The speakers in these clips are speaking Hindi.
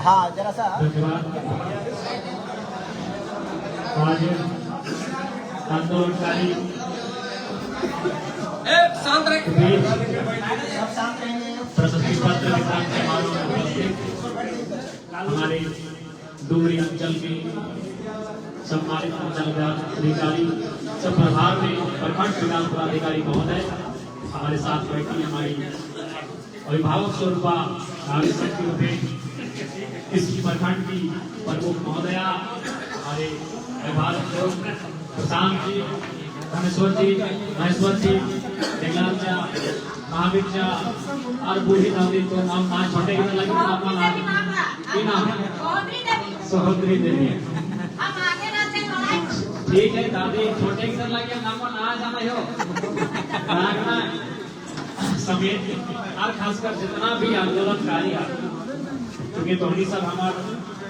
हाँ जरा सा आज आंदोलनकारी शांत रहे, सब शांत रहेंगे। प्रशस्ति पत्र वितरण समारोह में उपस्थित हमारे डुमरी अंचल के सम्मानित अंचल अधिकारी सब प्रभार में प्रखंड विकास पदाधिकारी महोदय हमारे साथ बैठी हमारी अभिभावक स्वरूपा नागरिक रूपे इस प्रखंड की प्रमुख महोदया हमारे अभिभावक प्रशांत जी, महेश्वर जी, जगलाल जा, महावीर जा और बूढ़ी दादी तो नाम ना छोटे की लगे अपना नाम सहोदरी देवी। ठीक है दादी छोटे की लगे नाम ना जाना हो समेत और खासकर जितना भी आंदोलनकारी है क्योंकि तोहनी सब हमारे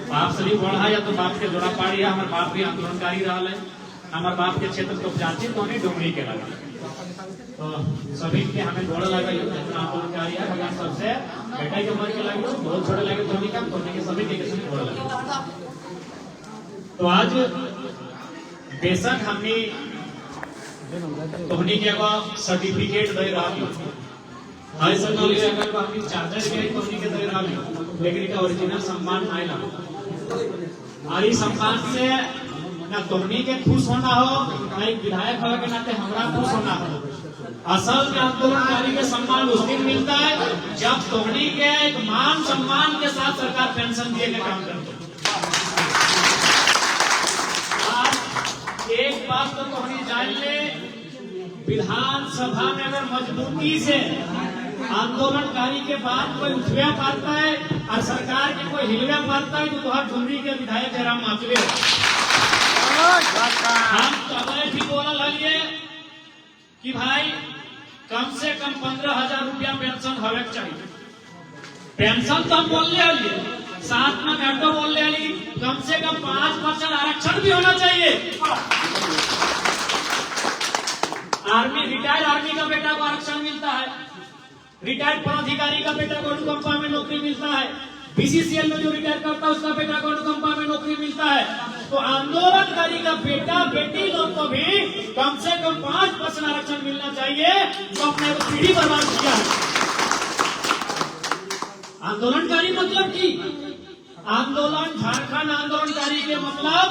बाप से भी बढ़ा या तो बाप के जोड़ा पाड़ी है, हमारे बाप भी आंदोलनकारी रहा है, हमारे बाप के क्षेत्र तो जांची तो नहीं डुमरी के लगे तो सभी के हमें जोड़ा लगा आंदोलनकारी है भगवान सबसे बेटा के उम्र के लगे बहुत छोटे लगे तो कम तो के सभी के जोड़ा लगे। तो आज बेशक हमने तोहनी के सर्टिफिकेट दे रहा हाई सकल अगर हमनी चार्जर के तोहनी के दे रहा लेकिन इसका ओरिजिनल सम्मान नहीं ना और इस सम्मान से ना तोहनी के खुश होना हो ना एक विधायक होने के नाते हमारा खुश होना हो। असल में आंदोलनकारी के सम्मान उस दिन मिलता है जब तोहनी के एक मान सम्मान के साथ सरकार पेंशन दिए के काम करती है। एक बात तो तोहनी जान ले, विधानसभा में अगर मजबूती से आंदोलनकारी के बाद कोई उठवा पाता है और सरकार के कोई हिलवा पाता है तो तुहार डुमरी के विधायक जयराम माचवे हम कभी भी बोल रही कि भाई कम से कम 15,000 रुपया पेंशन होवे चाहिए। पेंशन तो हम बोल रहे साथ में घंटों बोल रहे कम से कम 5% आरक्षण भी होना चाहिए। आर्मी रिटायर्ड आर्मी का बेटा को आरक्षण मिलता है, रिटायर्ड पदाधिकारी का बेटा को अनुकंपा में नौकरी मिलता है, बीसीसीएल में जो रिटायर करता है उसका बेटा को अनुकंपा में नौकरी मिलता है। तो आंदोलनकारी का बेटा बेटी लोग को भी कम से कम 5% आरक्षण मिलना चाहिए जो अपने पीढ़ी बर्बाद किया है। आंदोलनकारी मतलब की आंदोलन झारखंड आंदोलनकारी के मतलब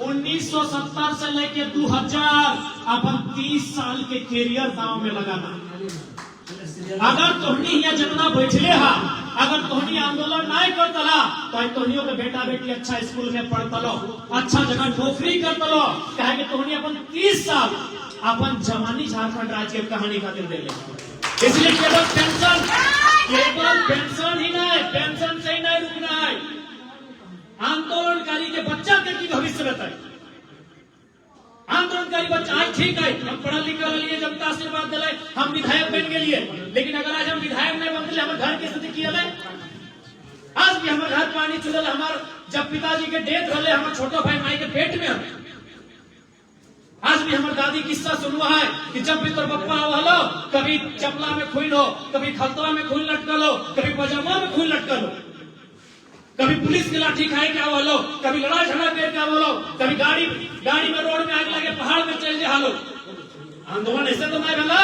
1970 से लेके 2000 अपन 30 साल के कैरियर दांव में लगाना। अगर तोहनी यहाँ जितना बैठले हा अगर तोहनी आंदोलन नहीं करतला तो तोहनियों के बेटा बेटी अच्छा स्कूल में पढ़तलो, अच्छा जगह नौकरी करतलो, कहे कि तोहनी अपन 30 साल अपन जवानी झारखंड राज्य की कहानी खातिर दे ले। इसलिए केवल पेंशन ही नहीं, पेंशन से ही नहीं रुकना है। आंदोलनकारी के बच्चा के की भविष्य बताए। आंदोलनकारी बच्चा आज ठीक है हम पढ़ा लिखा लिए जनता आशीर्वाद दिले हम विधायक बन गए, लेकिन अगर आज हम विधायक नहीं बनते हमारे घर की स्थिति की है। आज भी हमारे घर पानी चुनल हमारे जब पिताजी के डेथ रहे हमारे छोटा भाई माई के पेट में आज भी हमारे दादी किस्सा सुनवा है कि जब भी तो पप्पा हो कभी चपला में खून हो, कभी खलतवा में खून लटकल हो, कभी पजामा में खून लटकल हो, कभी पुलिस की लाठी खाए क्या बोलो, कभी लड़ाई झगड़ा कर क्या बोलो, कभी गाड़ी में रोड में आग लगे पहाड़ में चल जाए। आंदोलन ऐसे तो नहीं भला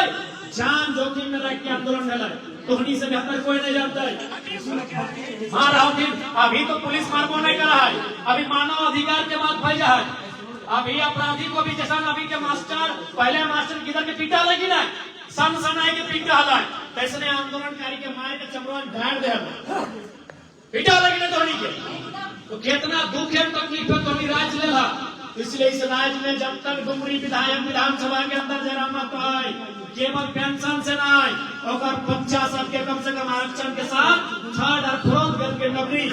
जान जोखिम में रख के आंदोलन भला तोहनी से बेहतर कोई नहीं जानता है। हाँ राहुल जी अभी तो पुलिस मारबो नहीं कर रहा है, अभी मानव अधिकार के बात भेजा है, अभी अपराधी को भी जैसा अभी के मास्टर पहले मास्टर किधर के पीटा लगी ना सन आए के पीटा हला कैसे आंदोलनकारी के मारे के चमड़ा ढाड़ दे पीटा लगी ना धोनी के तो कितना दुख है तकलीफ है तो राज्य ले रहा। इसलिए इस राज्य में जब तक डुमरी विधायक विधानसभा के अंदर जयराम आए केवल पेंशन से नहीं और बच्चा सबके कम से कम आरक्षण के साथ 3rd और 4th ग्रेड के नौकरी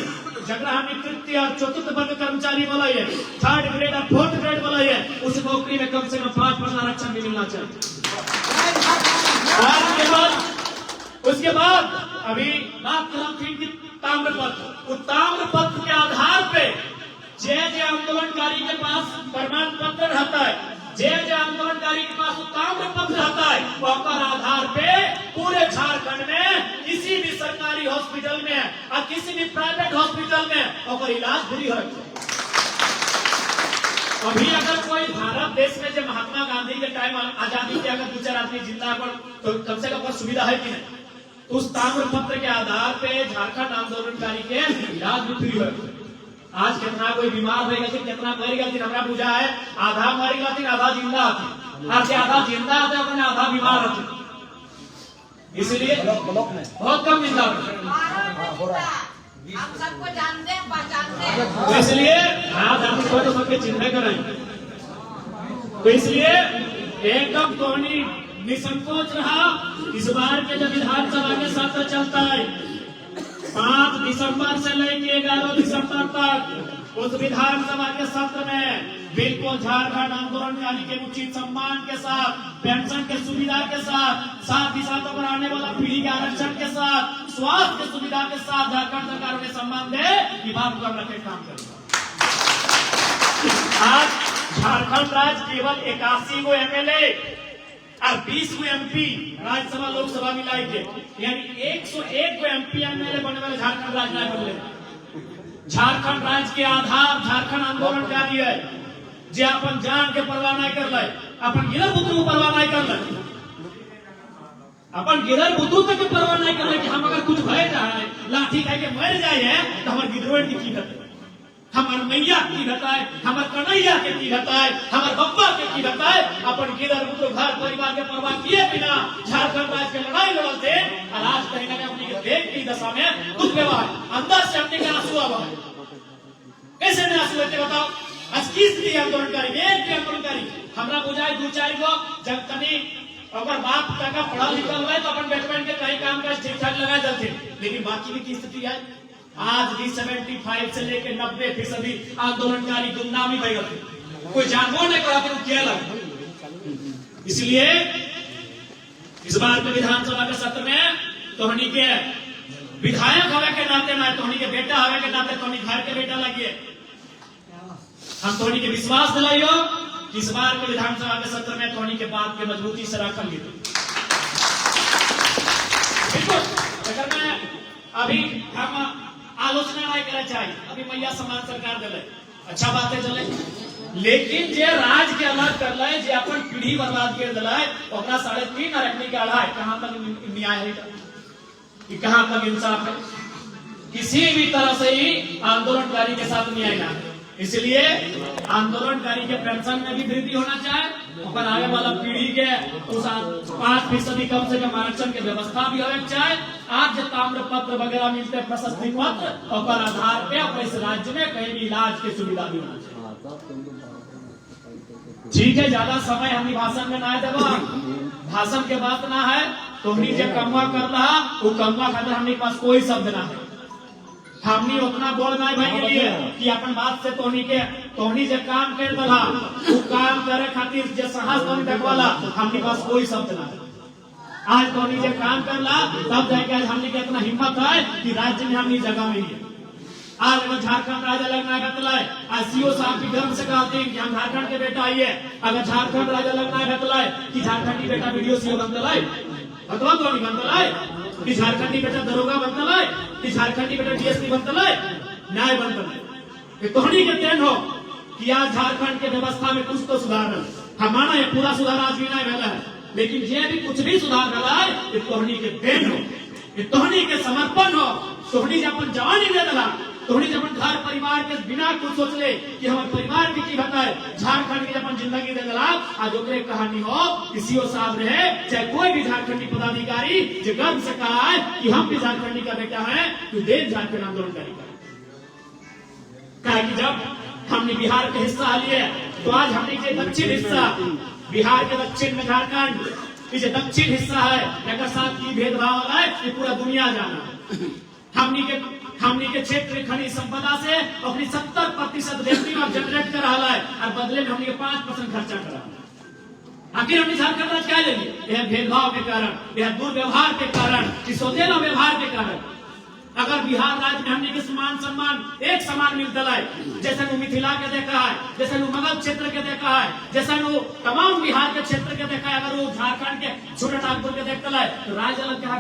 जगह हमने तृतीय और चतुर्थ वर्ग कर्मचारी बोला है 3rd ग्रेड और 4th ग्रेड बोला है उस नौकरी में कम से कम 5% आरक्षण भी मिलना चाहिए। उसके बाद अभी बात की ताम्रपत्र के आधार पे जे आंदोलनकारी के पास प्रमाण पत्र रहता है, जे आंदोलनकारी के पास ताम्रपत्र रहता है वो आधार पे पूरे झारखंड में किसी भी सरकारी हॉस्पिटल में और किसी भी प्राइवेट हॉस्पिटल में और इलाज पूरी हो रखे। अभी अगर कोई भारत देश में जो महात्मा गांधी के टाइम आजादी के अगर 2-4 आदमी जिंदा पर तो कम से कम सुविधा है कि नहीं, तो उस ताम्र पत्र के आधार पे झारखंड आंदोलनकारी के इलाज भी फ्री हो। आज कितना कोई बीमार हो गया, कितना मर गया, हमरा बुझा है आधा मर गया, आधा जिंदा आती, आज आधा जिंदा आते अपने आधा बीमार होते। इसलिए बहुत कम जिंदा हम सबको जानते हैं, पहचानते हैं। तो इसलिए तो सबके चिन्ह करें। तो इसलिए एकदम तोहनी निसंकोच रहा। इस बार के जब विधानसभा के सत्र चलता है 5 दिसंबर से लेकर 11 दिसंबर तक, उस विधानसभा के सत्र में बिल्कुल झारखंड आंदोलनकारी के उचित सम्मान के साथ, पेंशन के सुविधा के साथ ही साथ पर आने वाला पीढ़ी के आरक्षण के साथ, स्वास्थ्य की सुविधा के साथ झारखंड सरकार उन्हें सम्मान दे, ये बात कर रखे काम करेगा। आज झारखंड राज्य केवल 81 को एमएलए और 20 को एमपी राज्यसभा लोकसभा मिलाई के, यानी 101 को एमपी एमएलए बनने वाले झारखंड राज्य नहीं बदले। झारखंड राज्य के आधार झारखंड आंदोलनकारी है, जो अपन जान के परवाह नहीं कर ले, अपन गिरर पुत्र को परवाह नहीं कर ले, अपन गिरर पुत्र तक के परवाह नहीं कर ले कि हम अगर कुछ भय जाए, लाठी खाई के मर जाए है तो हमारे गिरवेट की घटे, हमार मैया की घटाए, हमार कन्हैया के की घटाए, हमार बप्पा के की घटाए। अपन गिरर पुत्र घर परिवार के परवाह किए बिना झारखंड राज्य के लड़ाई लड़ते, और आज कहीं ना कहीं अपनी देख की दशा में दुख व्यवहार अंदर से अपने का आंसू आवा है। कैसे नहीं आंसू लेते बताओ? आज किस लिए आंदोलनकारी हमरा बुझाए 2-4 गो जब तनी अगर बाप का पढ़ा लिखा हुआ है तो अपन बैठबैठ के कहीं काम काज ठीक ठाक लगा जाते, लेकिन बाकी की स्थिति है आज भी 75 से लेकर 90% आंदोलनकारी गुमनामी बह गए, कोई जानबूझ नहीं कराते क्या लगे। इसलिए इस बार के विधानसभा के सत्र में तोहनी के विधायक हवे के नाते ना, तोहनी के बेटा हवे के नाते, तोहनी घर के बेटा लगिए, हम तोहनी के विश्वास दिलाइयो कि इस बार के विधानसभा के सत्र में तोहनी के बात के मजबूती से रखल गई। बिल्कुल अगर मैं अभी हम आलोचना नहीं करना चाहिए, अभी मैया समान सरकार दिले, अच्छा बात है चले, लेकिन जे राज के अलग कर ले, जे अपन पीढ़ी बर्बाद कर दिला, ओकरा 3.5 रखने का अढ़ाई, कहां तक न्याय है, कि कहां तक इंसाफ है? किसी भी तरह से ही आंदोलनकारी के साथ न्याय ना है। इसलिए आंदोलनकारी के पेंशन में भी वृद्धि होना चाहिए, और आगे वाला पीढ़ी के उस 5% कम से कम आरक्षण के व्यवस्था भी होना चाहिए। आज जो ताम्र पत्र वगैरह मिलते हैं, प्रशस्ति पत्र, और आधार पे इस राज्य में कहीं भी इलाज की सुविधा भी होना चाहिए। ठीक है, ज्यादा समय हम भाषण में ना देवा, भाषण के बात ना है, तो जो कमवा कर रहा वो कमवा खातिर हमारे पास कोई शब्द ना है। हमनी उतना बोल नहीं भाई के लिए कि अपन बात से तोहनी जो काम कर दला वो काम करे खातिर जो साहस तोहनी देखवाला, हमनी पास कोई शब्द ना है। आज तोहनी जो काम करला तब जाके आज हमनी के इतना हिम्मत है कि राज्य में हमनी जगह मिली है। आज अगर झारखंड राज्य लगना है, आज सीओ साहब भी गर्व से कहते हैं कि हम झारखंड के बेटा आइए। अगर झारखंड राज्य लगना है कि झारखंडी बेटा वीडियो सीओ बनता है, बतवा तो नहीं बनता है कि झारखंडी बेटा दरोगा बनता है, कि झारखंडी बेटा डीएसपी बनता है, न्याय बनता है। तोहनी के देन हो कि आज झारखंड के व्यवस्था में कुछ तो सुधार है। हम माना है पूरा सुधार आज भी नहीं भेला है, लेकिन ये भी कुछ भी सुधार भेला है, ये तोहनी के देन हो, ये तोहनी के समर्पण हो। तोहनी जब अपन जवानी दे दिला, तोहनी जब अपन घर परिवार के बिना कुछ सोच ले कि हमारे परिवार की बताए, झारखंड की जब अपन जिंदगी दे दिला, आज ओकरे कहानी हो कि सीओ साहब रहे चाहे कोई भी झारखंडी पदाधिकारी जो गर्व से कहा है कि हम भी झारखंडी का बेटा है, तो देश झारखंड आंदोलनकारी का। जब हमने बिहार के हिस्सा लिए, तो आज हमने के दक्षिण हिस्सा, बिहार के दक्षिण में झारखंड, जो दक्षिण हिस्सा है, एक साथ की भेदभाव है, ये पूरा दुनिया जाना। हमनी के क्षेत्र खनिज संपदा से अपनी 70% रेवेन्यू जनरेट कर रहा है, और बदले में हमने 5% खर्चा कर रहा है। आखिर हमने झारखंड राज्य क्या लेंगे? यह भेदभाव के कारण, यह दुर्व्यवहार के कारण, सोचेला व्यवहार के कारण। अगर बिहार राज्य में हमने के सम्मान एक समान मिलता है, जैसे वो मिथिला के देखा है, जैसे वो मगध क्षेत्र के देखा है, जैसे वो तमाम बिहार के क्षेत्र के देखा है, अगर वो झारखंड के छोटे नागपुर के देखता है, तो राज्य अलग क्या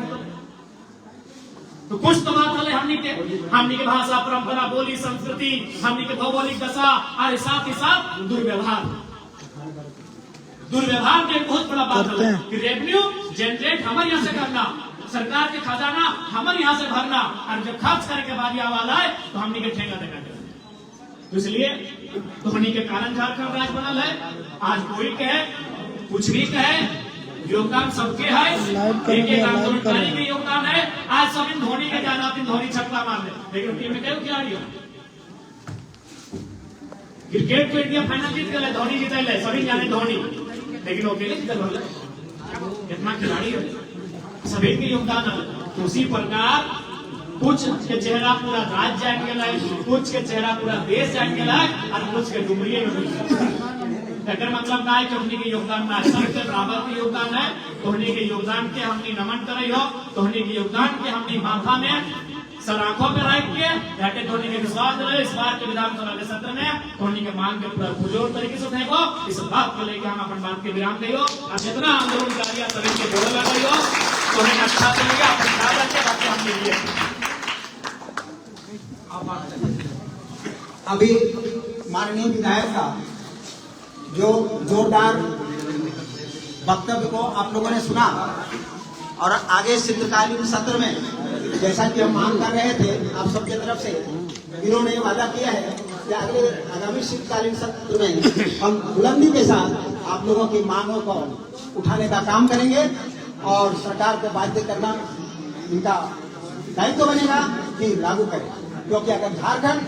तो कुछ तो बात है हमनी के भाषा परंपरा बोली संस्कृति हमनी के भौगोलिक दशा और साथ ही साथ दुर्व्यवहार के एक बहुत बड़ा बात है कि रेवेन्यू जनरेट हमारे यहाँ से करना, सरकार के खजाना हमारे यहाँ से भरना, और जब खर्च करने के बाद वाला है तो हमनी के ठेका देना चाहिए। तो इसलिए धोनी के कारण झारखंड राज्य बनल है। आज कोई कहे कुछ भी कहे, योगदान सबके है, एक आंदोलनकारी के योगदान है। आज सब इन धोनी के जाना धोनी छक्का मार दे, लेकिन टीम में क्यों खिलाड़ी हो? क्रिकेट को इंडिया फाइनल जीत गए, धोनी जीते सभी जाने धोनी, लेकिन वो अकेले जीतल हो कितना खिलाड़ी है, सभी के योगदान है। तो उसी प्रकार कुछ के चेहरा पूरा राज्य जाट गया, कुछ के चेहरा पूरा देश जाट गया, और कुछ के डुमरिए में अगर मतलब ना है कि उन्हीं के योगदान ना सबके बराबर के योगदान है, तो उन्हीं के योगदान के हमने नमन करे हो, तो उन्हीं के योगदान के हमने माथा में सर आंखों पे रख के जाके धोनी के विश्वास रहे। इस बार के विधानसभा के सत्र में धोनी के मांग के पूरा पुरजोर तरीके से उठेगो। इस बात को लेकर हम अपन बात के विराम देयो, और जितना आंदोलन जारी है सभी के बोल लगा हो, तो उन्हें अच्छा चलेगा अपने ख्याल रखे बाकी हम लिए। अभी माननीय विधायक का जो जोरदार वक्तव्य को आप लोगों ने सुना, और आगे शीतकालीन सत्र में जैसा कि हम मांग कर रहे थे आप सबके तरफ से, इन्होंने वादा किया है कि अगले आगामी शीतकालीन सत्र में हम बुलंदी के साथ आप लोगों की मांगों को उठाने का काम करेंगे, और सरकार को बाध्य करना इनका दायित्व बनेगा कि लागू करें। क्योंकि अगर झारखंड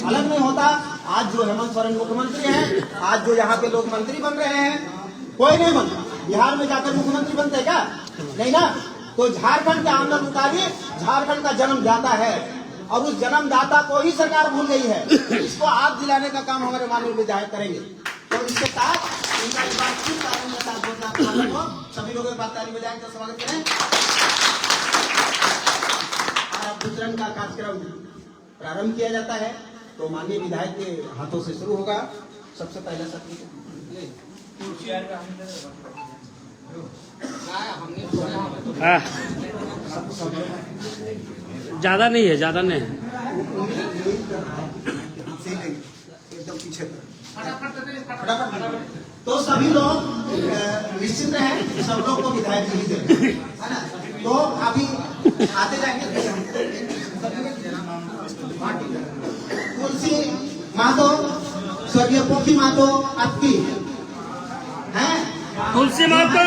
अलग नहीं होता, आज जो हेमंत सोरेन मुख्यमंत्री हैं, आज जो यहाँ पे लोग मंत्री बन रहे हैं, कोई नहीं बनता। बिहार में जाकर मुख्यमंत्री बनते क्या? नहीं ना। तो झारखंड के आंदोलन मुताबिक झारखंड का जन्मदाता है, और उस जन्मदाता को ही सरकार भूल गई है। इसको याद दिलाने का काम हमारे माननीय विधायक करेंगे। तो इसके साथ इनका सभी लोगों के बात ताली बजाएं तो स्वागत करें। और वितरण का कार्यक्रम प्रारंभ किया जाता है, तो माननीय विधायक के हाथों से शुरू होगा। सबसे पहला सत्र ज्यादा नहीं है, ज्यादा नहीं है, एकदम पीछे फटाफट। तो सभी लोग निश्चित रहे, सब लोग को विधायक जी दे, है ना। तो अभी आते जाएंगे। तुलसी महतो, स्वर्गीय पोखी महतो आपकी है, तुलसी महतो,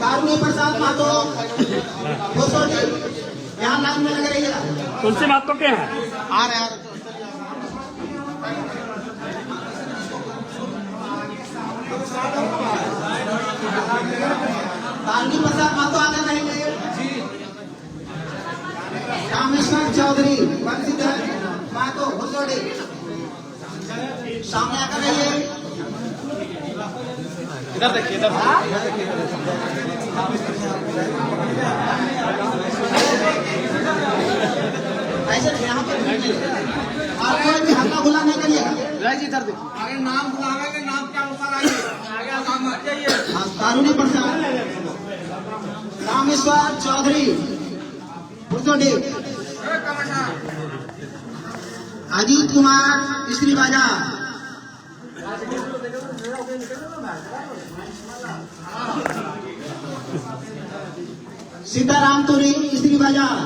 कारुण्य प्रसाद महतो, यहाँ लाइन में लगे रहिएगा। तुलसी महतो क्या है? आ रहे कारुण्य प्रसाद महतो आकर रहेंगे। रामेश्वर चौधरी महतो भुसोड़ी सामने आकर रहिए। इधर देखिए, इधर ऐसे यहाँ पर और कोई भी हल्ला गुल्ला नहीं करिएगा। इधर देखिए, आगे नाम बुलावेंगे, नाम के अनुसार आइए, आगे नाम मत जाइए। कारुण्य प्रसाद रामेश्वर चौधरी भुसोड़ी, अजीत कुमार स्त्री बाजार, सीताराम तुरी स्त्री बाजार,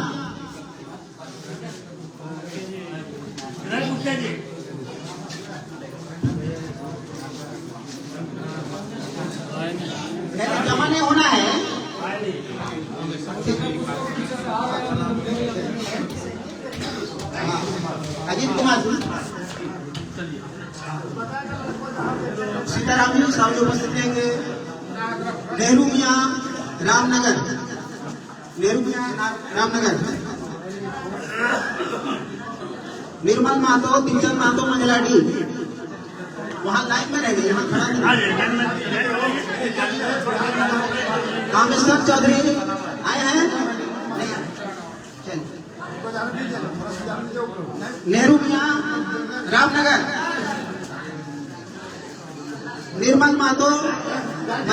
जमा नहीं होना है। अजीत कुमार सीताराम जी सामने उपस्थित रहेंगे। नेहरू मियाँ रामनगर, नेहरू मियाँ रामनगर, निर्मल महतो, तिमचंद महतो मंजलाडी, वहाँ लाइन में रहेंगे, यहाँ खड़ा नहीं। रामेश्वर चौधरी आए हैं। नेहरू मियाँ रामनगर, निर्मल महतो